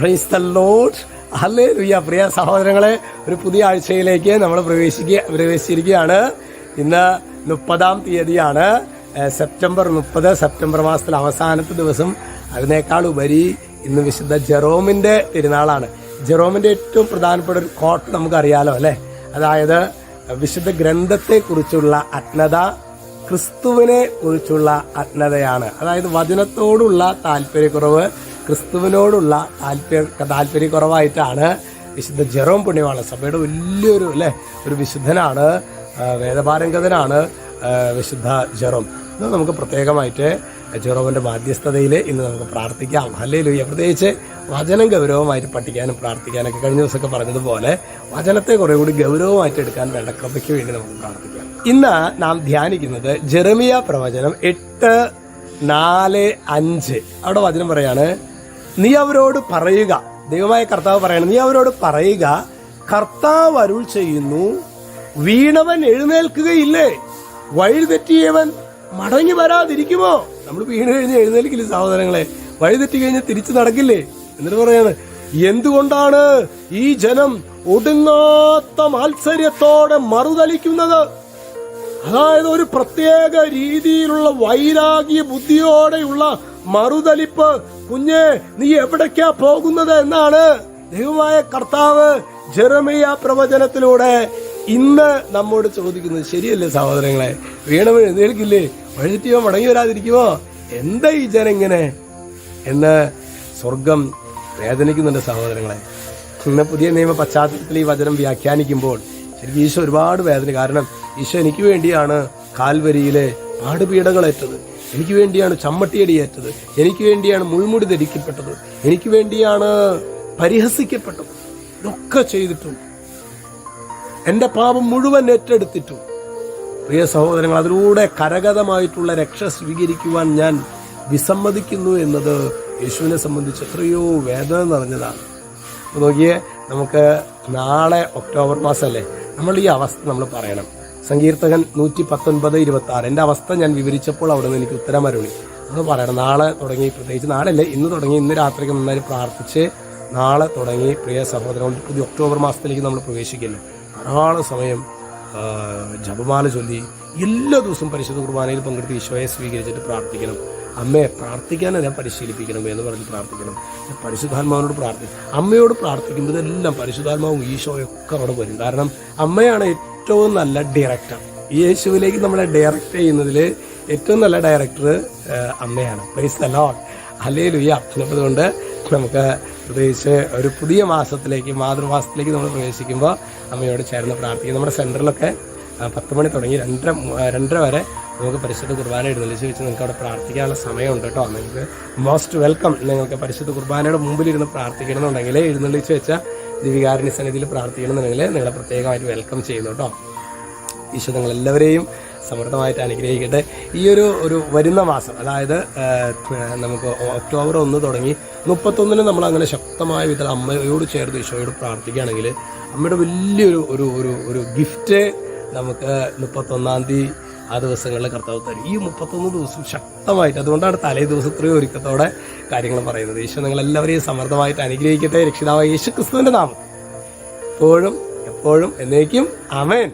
Praise the Lord. Hallelujah. പ്രിയ സഹോദരങ്ങളെ, ഒരു പുതിയ ആഴ്ചയിലേക്ക് നമ്മൾ പ്രവേശിച്ചിരിക്കുകയാണ്. ഇന്ന് 30-ാം തീയതിയാണ്, സെപ്റ്റംബർ 30, സെപ്റ്റംബർ മാസത്തിലെ അവസാനത്തെ ദിവസം. അതിനേക്കാൾ ഉപരി ഇന്ന് വിശുദ്ധ ജെറോമിന്റെ തിരുനാളാണ്. ജെറോമിന്റെ ഏറ്റവും പ്രധാനപ്പെട്ട ഒരു കോട്ട് നമുക്കറിയാലോ അല്ലെ. അതായത് വിശുദ്ധ ഗ്രന്ഥത്തെക്കുറിച്ചുള്ള അജ്ഞത ക്രിസ്തുവിനെ കുറിച്ചുള്ള അജ്ഞതയാണ്. അതായത് വചനത്തോടുള്ള താല്പര്യക്കുറവ്, ക്രിസ്തുവിനോടുള്ള താല്പര്യക്കുറവായിട്ടാണ് വിശുദ്ധ ജെറോം പുണ്യവാളൻ, സഭയുടെ വലിയൊരു ഒരു വിശുദ്ധനാണ്, വേദപാരംഗതനാണ് വിശുദ്ധ ജെറോം. ഇന്ന് നമുക്ക് പ്രത്യേകമായിട്ട് ജെറോമിന്റെ മാധ്യസ്ഥതയിൽ ഇന്ന് നമുക്ക് പ്രാർത്ഥിക്കാം. ഹല്ലേലൂയ. പ്രത്യേകിച്ച് വചനം ഗൗരവമായിട്ട് പഠിക്കാനും പ്രാർത്ഥിക്കാനൊക്കെ കഴിഞ്ഞ ദിവസമൊക്കെ പറഞ്ഞതുപോലെ വചനത്തെ കുറെ കൂടി ഗൗരവമായിട്ട് എടുക്കാൻ വേണ്ട കൃപയ്ക്ക് വേണ്ടി നമുക്ക് പ്രാർത്ഥിക്കാം. ഇന്ന് നാം ധ്യാനിക്കുന്നത് ജെറമിയ പ്രവചനം 8:4-5. അവിടെ വചനം പറയാണ്, നീ അവരോട് പറയുക, ദൈവമായ കർത്താവ് പറയാണ്, നീ അവരോട് പറയുക, കർത്താവ് അരുൾ ചെയ്യുന്നു, വീണവൻ എഴുന്നേൽക്കുകയില്ലേ, വഴിതെറ്റിയവൻ മടങ്ങി വരാതിരിക്കുമോ? നമ്മൾ വീണ് കഴിഞ്ഞ് എഴുന്നേൽക്കില്ലേ സഹോദരങ്ങളെ? വഴിതെറ്റി കഴിഞ്ഞ് തിരിച്ചു നടക്കില്ലേ? എന്നിട്ട് പറയാണ്, എന്തുകൊണ്ടാണ് ഈ ജനം ഒടുങ്ങാത്ത മാത്സര്യത്തോടെ മറുതലിക്കുന്നത്? അതായത് ഒരു പ്രത്യേക രീതിയിലുള്ള വൈരാഗ്യ ബുദ്ധിയോടെയുള്ള മറുതലിപ്പ്. കുഞ്ഞെ, നീ എവിടേക്കാ പോകുന്നത് എന്നാണ് ദൈവമായ കർത്താവ് ജെറമിയ പ്രവചനത്തിലൂടെ ഇന്ന് നമ്മോട് ചോദിക്കുന്നത്. ശരിയല്ലേ സഹോദരങ്ങളെ? വീണവൻ എഴുന്നേൽക്കില്ലേ, വഴിതെറ്റിയോ മടങ്ങി വരാതിരിക്കുമോ? എന്താ ഈ ജനം ഇങ്ങനെ എന്ന് സ്വർഗം വേദനിക്കുന്നുണ്ട് സഹോദരങ്ങളെ. ഇന്ന് പുതിയ നിയമ പശ്ചാത്തലത്തിൽ ഈ വചനം വ്യാഖ്യാനിക്കുമ്പോൾ ശരിക്കും ഈശോ ഒരുപാട് വേദന. കാരണം ഈശോ എനിക്ക് വേണ്ടിയാണ് കാൽവരിയിലെ പാടുപീഡകളേറ്റത്, എനിക്ക് വേണ്ടിയാണ് ചമ്മട്ടിയടിയേറ്റത്, എനിക്ക് വേണ്ടിയാണ് മുൾമുടി ധരിക്കപ്പെട്ടത്, എനിക്ക് വേണ്ടിയാണ് പരിഹസിക്കപ്പെട്ടത്. ഇതൊക്കെ ചെയ്തിട്ടും എന്റെ പാപം മുഴുവൻ ഏറ്റെടുത്തിട്ടും പ്രിയ സഹോദരങ്ങൾ, അതിലൂടെ കരഗതമായിട്ടുള്ള രക്ഷ സ്വീകരിക്കുവാൻ ഞാൻ വിസമ്മതിക്കുന്നു എന്നത് യേശുവിനെ സംബന്ധിച്ച് എത്രയോ വേദന നിറഞ്ഞതാണ്. അപ്പോൾ നോക്കിയേ, നമുക്ക് നാളെ ഒക്ടോബർ മാസമല്ലേ, നമ്മൾ ഈ അവസ്ഥ നമ്മൾ പറയണം. സങ്കീർത്തകൻ 119:26 എൻ്റെ അവസ്ഥ ഞാൻ വിവരിച്ചപ്പോൾ അവിടെ നിന്ന് എനിക്ക് ഉത്തരം അരുളി. നമ്മൾ പറയണം. നാളെ തുടങ്ങി, പ്രത്യേകിച്ച് നാളെയല്ലേ, ഇന്ന് തുടങ്ങി, ഇന്ന് രാത്രിക്ക് നന്നായി പ്രാർത്ഥിച്ച് നാളെ തുടങ്ങി പ്രിയ സഹോദരങ്ങൾ പുതിയ ഒക്ടോബർ മാസത്തിലേക്ക് നമ്മൾ പ്രവേശിക്കില്ലേ. ധാരാളം സമയം ജപമാല ചൊല്ലി എല്ലാ ദിവസവും പരിശുദ്ധ കുർബാനയിൽ പങ്കെടുത്ത് ഈശോയെ സ്വീകരിച്ചിട്ട് പ്രാർത്ഥിക്കണം. അമ്മയെ പ്രാർത്ഥിക്കാൻ ഞാൻ പരിശീലിപ്പിക്കണം എന്ന് പറഞ്ഞ് പ്രാർത്ഥിക്കണം. പരിശുദ്ധാത്മാവിനോട് അമ്മയോട് പ്രാർത്ഥിക്കുമ്പോൾ ഇതെല്ലാം പരിശുദ്ധാത്മാവും ഈശോയൊക്കെ അവിടെ വരും. കാരണം അമ്മയാണ് ഏറ്റവും നല്ല ഡയറക്ടർ. യേശുവിലേക്ക് നമ്മളെ ഡയറക്റ്റ് ചെയ്യുന്നതിൽ ഏറ്റവും നല്ല ഡയറക്ടർ അമ്മയാണ്. Praise the Lord. ഹല്ലേലൂയ. അതുകൊണ്ട് നമുക്ക് പ്രത്യേകിച്ച് ഒരു പുതിയ മാസത്തിലേക്ക്, മാതൃമാസത്തിലേക്ക് നമ്മൾ പ്രവേശിക്കുമ്പോൾ അമ്മയോട് ചേർന്ന് പ്രാർത്ഥിക്കും. നമ്മുടെ സെൻറ്ററിലൊക്കെ 10 മണി തുടങ്ങി 2:30 വരെ നമുക്ക് പരിശുദ്ധ കുർബാന എഴുന്നള്ളിച്ച് വെച്ച് നിങ്ങൾക്ക് അവിടെ പ്രാർത്ഥിക്കാനുള്ള സമയമുണ്ട് കേട്ടോ. നിങ്ങൾക്ക് മോസ്റ്റ് വെൽക്കം. നിങ്ങൾക്ക് പരിശുദ്ധ കുർബാനയുടെ മുമ്പിലിരുന്ന് പ്രാർത്ഥിക്കണമെന്നുണ്ടെങ്കിൽ, എഴുന്നള്ളിച്ച് വെച്ച ദിവികാരുണ്യ സന്നിധിയിൽ പ്രാർത്ഥിക്കണമെന്നുണ്ടെങ്കിൽ നിങ്ങളെ പ്രത്യേകമായിട്ട് വെൽക്കം ചെയ്യുന്നു കേട്ടോ. ഈശോ നിങ്ങളെല്ലാവരെയും സമൃദ്ധമായിട്ട് അനുഗ്രഹിക്കട്ടെ. ഈ ഒരു വരുന്ന മാസം, അതായത് നമുക്ക് ഒക്ടോബർ 1 തുടങ്ങി 31 നമ്മൾ അങ്ങനെ ശക്തമായ വിധത്തിൽ അമ്മയോട് ചേർന്ന് ഈശോയോട് പ്രാർത്ഥിക്കുകയാണെങ്കിൽ അമ്മയുടെ വലിയൊരു ഒരു ഗിഫ്റ്റ് നമുക്ക് 31-ാം തീയതി ആ ദിവസങ്ങളിൽ കർത്താവ് തരും. ഈ 31 ദിവസം ശക്തമായിട്ട്, അതുകൊണ്ടാണ് തലേ ദിവസം ഇത്രയും ഒരുക്കത്തോടെ കാര്യങ്ങൾ പറയുന്നത്. ഈശോ നിങ്ങളെല്ലാവരെയും സമൃദ്ധമായിട്ട് അനുഗ്രഹിക്കട്ടെ. രക്ഷിതാവായ യേശു ക്രിസ്തുവിന്റെ നാമം എപ്പോഴും എപ്പോഴും എന്നേക്കും ആമേൻ.